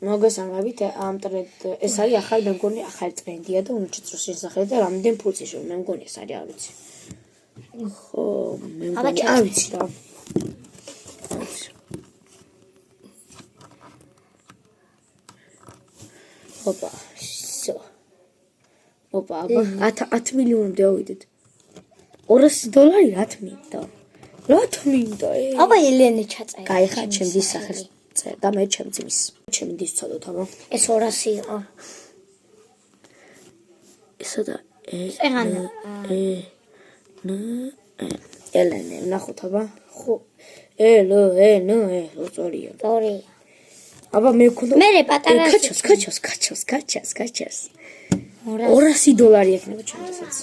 მოგესალმებით, ამ ეს არის ახალი, მე მგონი ახალი ტრენდია და უნდა შეწროს შესახებ და რამდენ ფულს იშოვე, მე მგონი ეს არის, არ ვიცი. ხო, მე მგონი, არ ვიცი რა. ოპა, სო. ოპა, აბა, 10 მილიონამდე ავიდეთ. $200 რა თმინდა? რა თმინდა? აბა ელენე ჩაწერე. კაი ხა, ჩემი სახელს წერ და მე ჩემ ძმის. ჩემი დის ცოდოთ, აბა. ეს 200 იყო. ესა და ელენე, ნახოთ, აბა. ხო. სწორია. ორი. აბა მე ვქონდა მე პატარა კაჩას. $200 ექნება ჩემთასაც.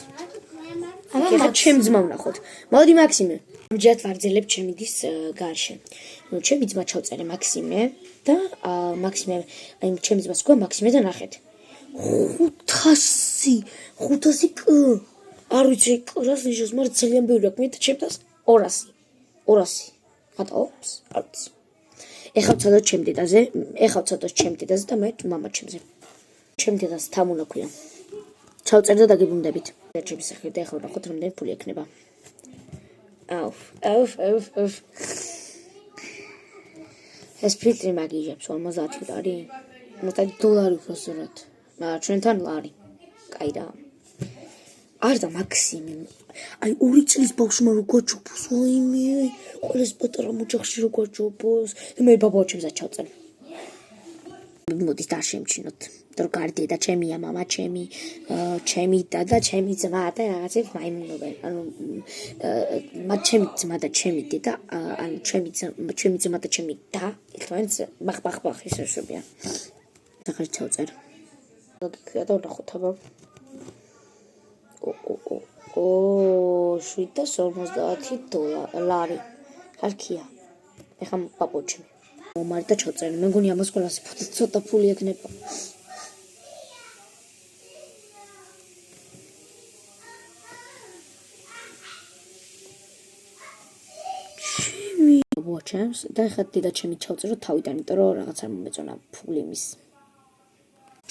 აბა ჩემ ძმა ვნახოთ. მოდი მაქსიმე. ამჯერად ვარძელებ ჩემი დის გარშე. ჩემი ძმა ჩავწერე მაქსიმე და მაქსიმე, აი ჩემი ძმას გქვა მაქსიმე და ნახეთ. 500 კ. არ ვიცი, რას ნიშნავს, მაგრამ ძალიან ბევრი აქვს, მე და ჩემთას 200. ხატავს? არ ვიცი. ეხლა ვცადოთ ჩემ დედაზე და მე მამა ჩემზე. ჩემ დედას თან უნდა ქვია. ჩავწერ და დაგებრუნდებით. ჩემი სახე და ეხლა ვნახოთ რამდენი ფული ექნება. აუф. ეს ფილტრი მაგიჟებს $50. $50 უფრო სწორად. მაგრამ ჩვენთან ლარი. კაი რა. არ და მაქსიმე. აი 2 წლის ბავშვმა რო გაჩუქოს, ვაიმე, ყველას პატარა მოჯახში რო გაჩუქოს. მე ბაბაო ჩემსაც ჩავწერ. მოდი დაშემჩინოთ. დრო გარდი და ჩემია მამა, ჩემი და ჩემი ძმა და რაღაცებს მაიმუნობენ. ანუ ჩემი ძმა და ჩემი დედა, ანუ ჩემი ძმა და ჩემი და ერთმანეთს ბახ ისე შევიან. ახლა ჩავწერ. და ვნახოთ აბა. $750 ხარქია. ეხლა ბაბაო ჩემი. მომარი და ჩავწერ. მე მგონი ამას ყველას ცოტა ფული ექნება. ჩემს და ეხლა დედა ჩემი ჩავწერო თავიდან, იმიტომ რომ რაღაც არ მომეწონა ფული მის.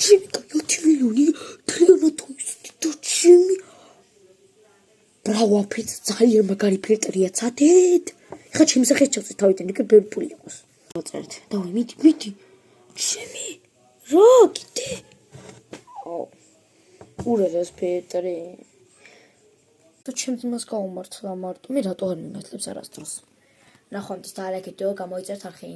ჩემი 10 მილიონი თლიანად და ჩემი ბრავო ფილტრი, ძალიან მაგარი ფილტრია, ცადეთ. ეხლა ჩემი სახეს ჩავწერ თავიდან, იქ ბევრი ფული იყოს. ჩავწერეთ. დავი, მიდი. ჩემი რა კიდე? ურერეს ფილტრი. და ჩემ ძმას გაუმართლა მარტო. მე რატო არ მიმართლებს არასდროს? ნახვამდის და არაკეთო გამოიწერთ არხი.